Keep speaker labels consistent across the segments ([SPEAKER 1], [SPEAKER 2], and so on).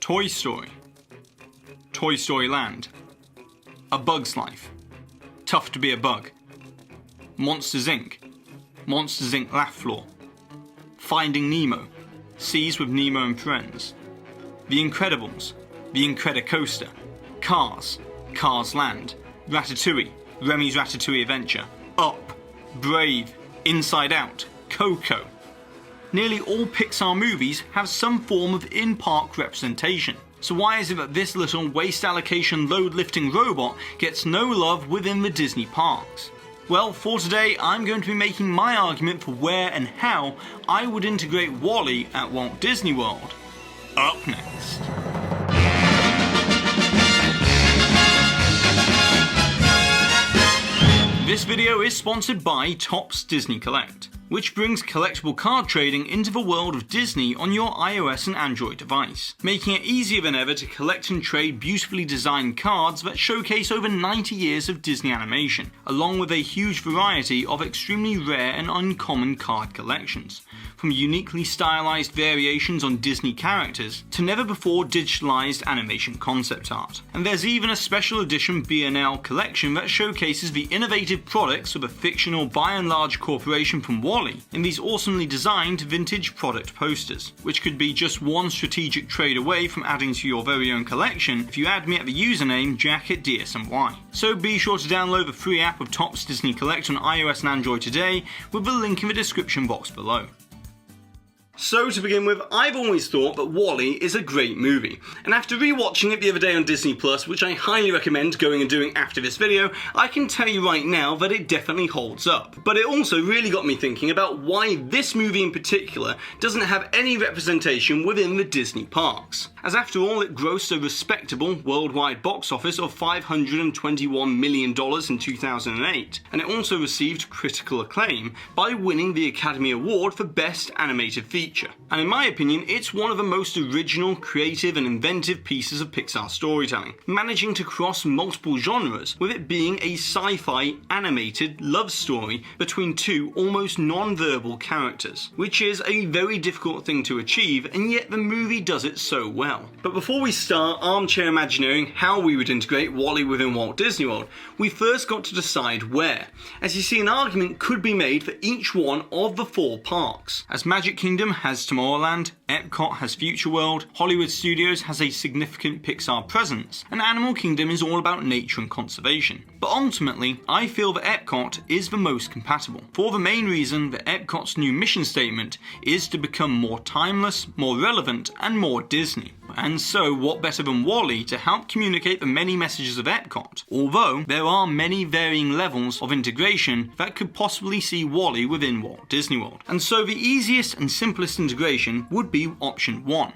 [SPEAKER 1] Toy Story, Toy Story Land, A Bug's Life, Tough to be a Bug, Monsters Inc., Monsters Inc. Laugh Floor, Finding Nemo, Seas with Nemo and Friends, The Incredibles, The Incredicoaster, Cars, Cars Land, Ratatouille, Remy's Ratatouille Adventure, Up, Brave, Inside Out, Coco. Nearly all Pixar movies have some form of in-park representation. So why is it that this little waste allocation load-lifting robot gets no love within the Disney parks? Well, for today, I'm going to be making my argument for where and how I would integrate Walle at Walt Disney World. Up next. This video is sponsored by Topps Disney Collect, which brings collectible card trading into the world of Disney on your iOS and Android device, making it easier than ever to collect and trade beautifully designed cards that showcase over 90 years of Disney animation, along with a huge variety of extremely rare and uncommon card collections, from uniquely stylized variations on Disney characters to never-before digitalized animation concept art. And there's even a special edition B&L collection that showcases the innovative products of a fictional by and large corporation from Walle in these awesomely designed vintage product posters, which could be just one strategic trade away from adding to your very own collection if you add me at the username jacketDSNY. So be sure to download the free app of Topps Disney Collect on iOS and Android today, with the link in the description box below. So to begin with, I've always thought that Walle is a great movie, and after rewatching it the other day on Disney+, which I highly recommend going and doing after this video, I can tell you right now that it definitely holds up. But it also really got me thinking about why this movie in particular doesn't have any representation within the Disney parks. As after all, it grossed a respectable worldwide box office of $521 million in 2008, and it also received critical acclaim by winning the Academy Award for Best Animated Feature. And in my opinion, it's one of the most original, creative and inventive pieces of Pixar storytelling, managing to cross multiple genres, with it being a sci-fi animated love story between two almost non-verbal characters, which is a very difficult thing to achieve, and yet the movie does it so well. But before we start Armchair Imagineering how we would integrate Walle within Walt Disney World, we first got to decide where. As you see, an argument could be made for each one of the four parks, as Magic Kingdom has Tomorrowland, Epcot has Future World, Hollywood Studios has a significant Pixar presence, and Animal Kingdom is all about nature and conservation. But ultimately, I feel that Epcot is the most compatible, for the main reason that Epcot's new mission statement is to become more timeless, more relevant, and more Disney. And so what better than Walle to help communicate the many messages of Epcot, although there are many varying levels of integration that could possibly see Walle within Walt Disney World. And so the easiest and simplest integration would be option 1.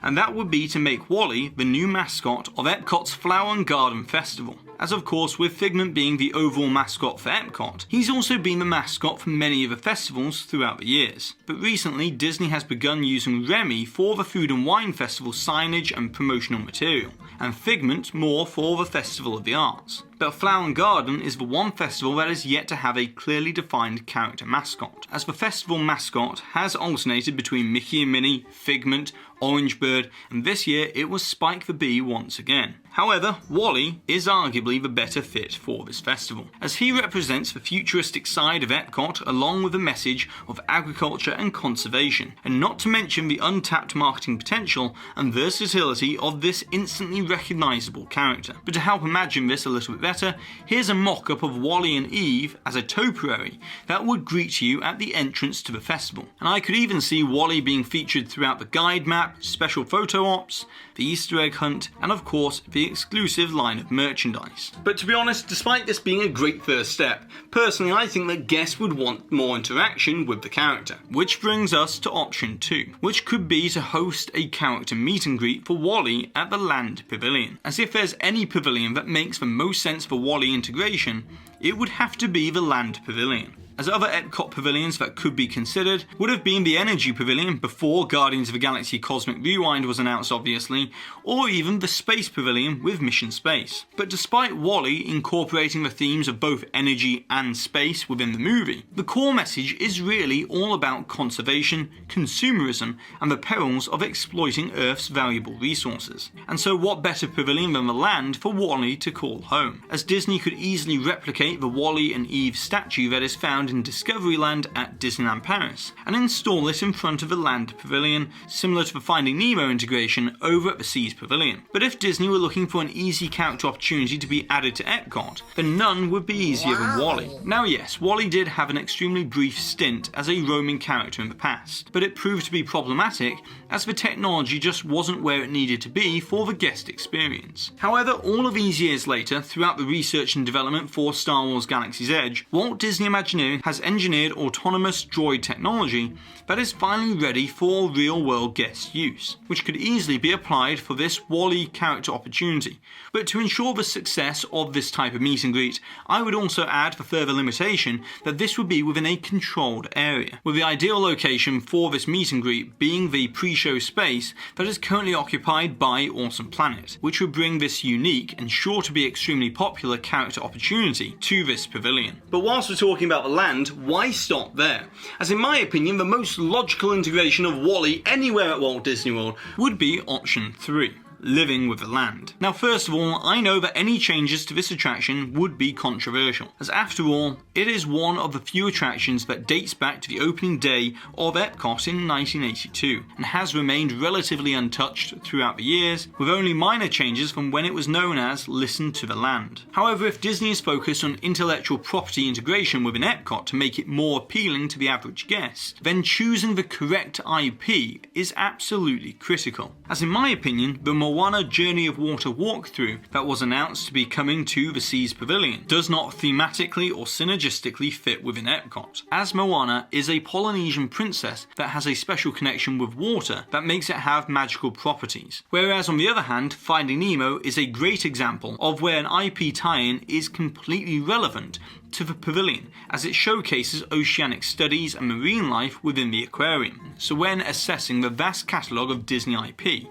[SPEAKER 1] And that would be to make Walle the new mascot of Epcot's Flower and Garden Festival. As of course, with Figment being the overall mascot for Epcot, he's also been the mascot for many of the festivals throughout the years. But recently, Disney has begun using Remy for the Food and Wine Festival signage and promotional material, and Figment more for the Festival of the Arts. But Flower and Garden is the one festival that is yet to have a clearly defined character mascot, as the festival mascot has alternated between Mickey and Minnie, Figment, Orange Bird, and this year it was Spike the Bee once again. However, Walle is arguably the better fit for this festival, as he represents the futuristic side of Epcot along with the message of agriculture and conservation, and not to mention the untapped marketing potential and versatility of this instantly recognisable character. But to help imagine this a little bit better, here's a mock-up of Walle and Eve as a topiary that would greet you at the entrance to the festival. And I could even see Walle being featured throughout the guide map, special photo ops, the Easter egg hunt, and of course the exclusive line of merchandise. But to be honest, despite this being a great first step, personally I think that guests would want more interaction with the character. Which brings us to option 2, which could be to host a character meet and greet for Walle at the Land Pavilion. As if there's any pavilion that makes the most sense for Walle integration, it would have to be the Land Pavilion. as other Epcot pavilions that could be considered would have been the Energy Pavilion before Guardians of the Galaxy Cosmic Rewind was announced obviously, or even the Space Pavilion with Mission Space. But despite Walle incorporating the themes of both energy and space within the movie, the core message is really all about conservation, consumerism, and the perils of exploiting Earth's valuable resources. And so what better pavilion than the land for Walle to call home, as Disney could easily replicate the Walle and Eve statue that is found in Discoveryland at Disneyland Paris, and install it in front of the Land Pavilion, similar to the Finding Nemo integration over at the Seas Pavilion. But if Disney were looking for an easy character opportunity to be added to Epcot, then none would be easier than Walle. Now yes, Walle did have an extremely brief stint as a roaming character in the past, but it proved to be problematic as the technology just wasn't where it needed to be for the guest experience. However, all of these years later, throughout the research and development for Star Wars Galaxy's Edge, Walt Disney Imagineering has engineered autonomous droid technology that is finally ready for real-world guest use, which could easily be applied for this Walle character opportunity. But to ensure the success of this type of meet and greet, I would also add the further limitation that this would be within a controlled area, with the ideal location for this meet and greet being the pre-show space that is currently occupied by Awesome Planet, which would bring this unique and sure to be extremely popular character opportunity to this pavilion. But whilst we're talking about the land, why stop there? As in my opinion, the most logical integration of Walle anywhere at Walt Disney World would be option 3. Living with the land. Now first of all, I know that any changes to this attraction would be controversial, as after all, it is one of the few attractions that dates back to the opening day of Epcot in 1982, and has remained relatively untouched throughout the years, with only minor changes from when it was known as Listen to the Land. However, if Disney is focused on intellectual property integration within Epcot to make it more appealing to the average guest, then choosing the correct IP is absolutely critical. As in my opinion, the Moana Journey of Water walkthrough that was announced to be coming to the Seas Pavilion does not thematically or synergistically fit within Epcot, as Moana is a Polynesian princess that has a special connection with water that makes it have magical properties. Whereas on the other hand, Finding Nemo is a great example of where an IP tie-in is completely relevant to the pavilion, as it showcases oceanic studies and marine life within the aquarium. So when assessing the vast catalogue of Disney IP,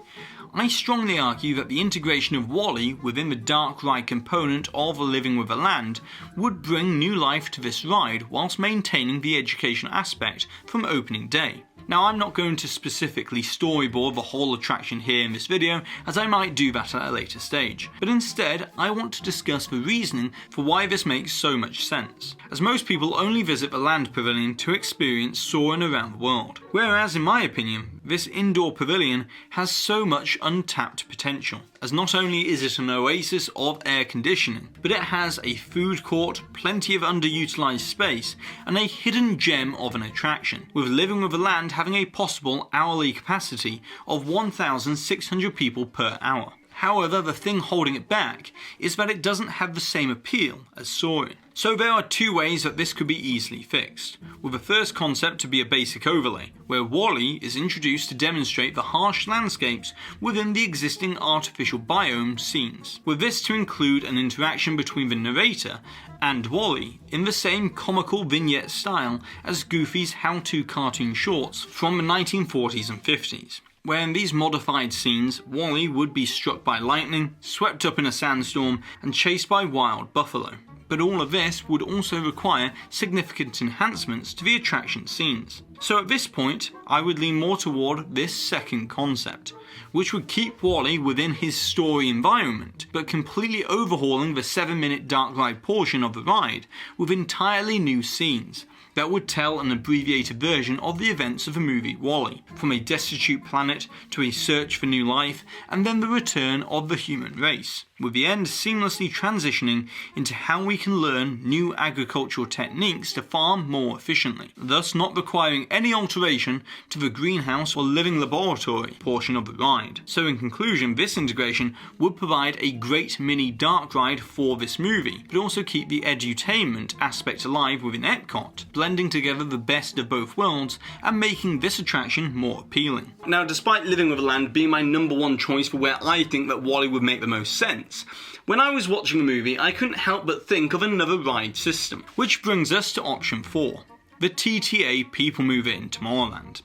[SPEAKER 1] I strongly argue that the integration of Walle within the dark ride component of Living with the Land would bring new life to this ride whilst maintaining the education aspect from opening day. Now I'm not going to specifically storyboard the whole attraction here in this video, as I might do that at a later stage, but instead I want to discuss the reasoning for why this makes so much sense, as most people only visit the Land Pavilion to experience soaring around the world, whereas in my opinion this indoor pavilion has so much untapped potential, as not only is it an oasis of air conditioning, but it has a food court, plenty of underutilized space, and a hidden gem of an attraction, with Living with the Land having a possible hourly capacity of 1,600 people per hour. However, the thing holding it back is that it doesn't have the same appeal as soaring. So there are two ways that this could be easily fixed, with the first concept to be a basic overlay, where Walle is introduced to demonstrate the harsh landscapes within the existing artificial biome scenes, with this to include an interaction between the narrator and Walle in the same comical vignette style as Goofy's how-to cartoon shorts from the 1940s and 50s. Where in these modified scenes, Walle would be struck by lightning, swept up in a sandstorm, and chased by wild buffalo. But all of this would also require significant enhancements to the attraction scenes. So at this point, I would lean more toward this second concept, which would keep Walle within his story environment, but completely overhauling the 7-minute dark ride portion of the ride with entirely new scenes that would tell an abbreviated version of the events of the movie Walle, from a destitute planet to a search for new life, and then the return of the human race, with the end seamlessly transitioning into how we can learn new agricultural techniques to farm more efficiently, thus not requiring any alteration to the greenhouse or living laboratory portion of the ride. So in conclusion, this integration would provide a great mini dark ride for this movie, but also keep the edutainment aspect alive within Epcot, blending blending together the best of both worlds and making this attraction more appealing. Now, despite Living with Land being my #1 choice for where I think that Walle would make the most sense, when I was watching the movie I couldn't help but think of another ride system. Which brings us to option 4, the TTA Peoplemover in Tomorrowland.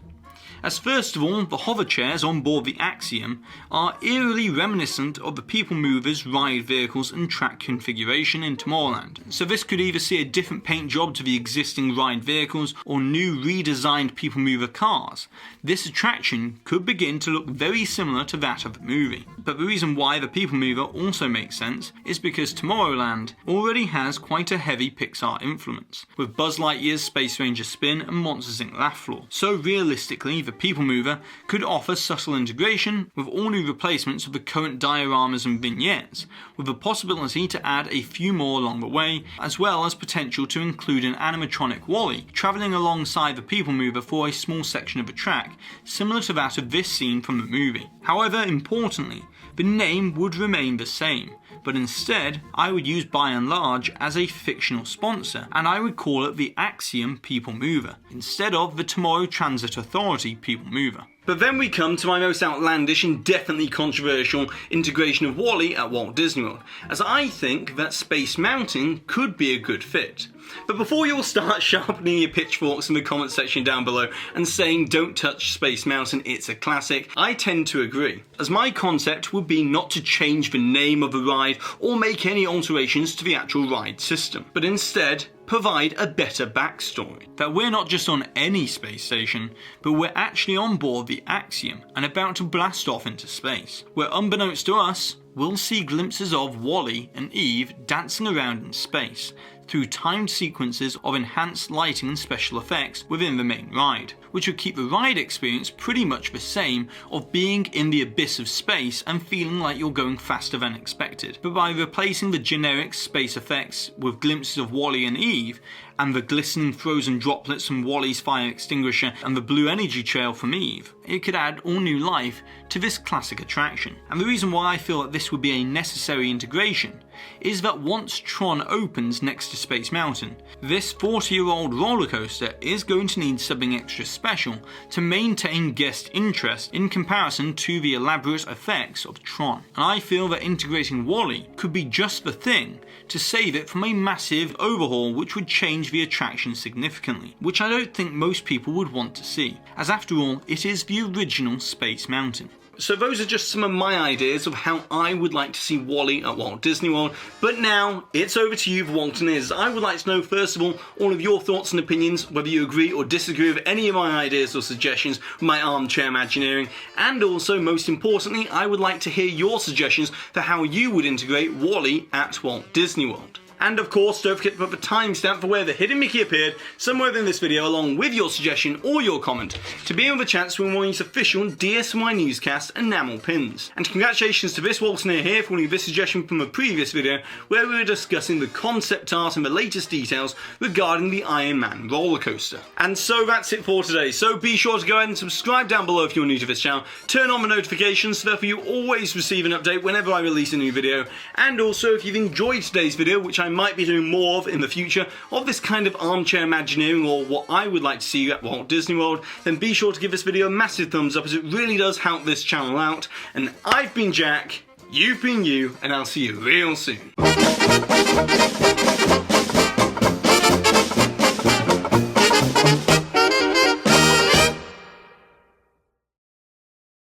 [SPEAKER 1] As first of all, the hover chairs on board the Axiom are eerily reminiscent of the Peoplemover's ride vehicles and track configuration in Tomorrowland, so this could either see a different paint job to the existing ride vehicles or new redesigned Peoplemover cars. This attraction could begin to look very similar to that of the movie. But the reason why the Peoplemover also makes sense is because Tomorrowland already has quite a heavy Pixar influence, with Buzz Lightyear's Space Ranger spin and Monsters Inc. laugh floor. So realistically, the Peoplemover could offer subtle integration with all new replacements of the current dioramas and vignettes, with the possibility to add a few more along the way, as well as potential to include an animatronic Walle travelling alongside the Peoplemover for a small section of the track, similar to that of this scene from the movie. However, importantly, the name would remain the same, but instead I would use By and Large as a fictional sponsor, and I would call it the Axiom Peoplemover, instead of the Tomorrow Transit Authority Peoplemover. But then we come to my most outlandish and definitely controversial integration of Walle at Walt Disney World, as I think that Space Mountain could be a good fit. But before you all start sharpening your pitchforks in the comment section down below and saying don't touch Space Mountain, it's a classic, I tend to agree, as my concept would be not to change the name of the ride or make any alterations to the actual ride system, but instead provide a better backstory. That we're not just on any space station, but we're actually on board the Axiom and about to blast off into space, where unbeknownst to us, we'll see glimpses of Walle and Eve dancing around in space through timed sequences of enhanced lighting and special effects within the main ride, which would keep the ride experience pretty much the same of being in the abyss of space and feeling like you're going faster than expected. But by replacing the generic space effects with glimpses of Walle and Eve, and the glistening frozen droplets from Walle's fire extinguisher and the blue energy trail from Eve, it could add all new life to this classic attraction. And the reason why I feel that this would be a necessary integration is that once Tron opens next to Space Mountain, this 40-year-old roller coaster is going to need something extra special to maintain guest interest in comparison to the elaborate effects of Tron. And I feel that integrating Walle could be just the thing to save it from a massive overhaul which would change the attraction significantly, which I don't think most people would want to see, as after all, it is the original Space Mountain. So those are just some of my ideas of how I would like to see Walle at Walt Disney World, but now it's over to you, the Waltineers. I would like to know, first of all of your thoughts and opinions, whether you agree or disagree with any of my ideas or suggestions from my Armchair Imagineering, and also, most importantly, I would like to hear your suggestions for how you would integrate Walle at Walt Disney World. And of course, don't forget to put the timestamp for where the hidden Mickey appeared somewhere within this video along with your suggestion or your comment to be in with a chance to win one of these official DSNY Newscast enamel pins. And congratulations to this Waltineer here for winning this suggestion from a previous video where we were discussing the concept art and the latest details regarding the Iron Man roller coaster. And so that's it for today. So be sure to go ahead and subscribe down below if you're new to this channel. Turn on the notifications so that you always receive an update whenever I release a new video. And also, if you've enjoyed today's video, which I might be doing more of in the future, of this kind of armchair imagineering or what I would like to see at Walt Disney World, then be sure to give this video a massive thumbs up as it really does help this channel out. And I've been Jack, you've been you, and I'll see you real soon.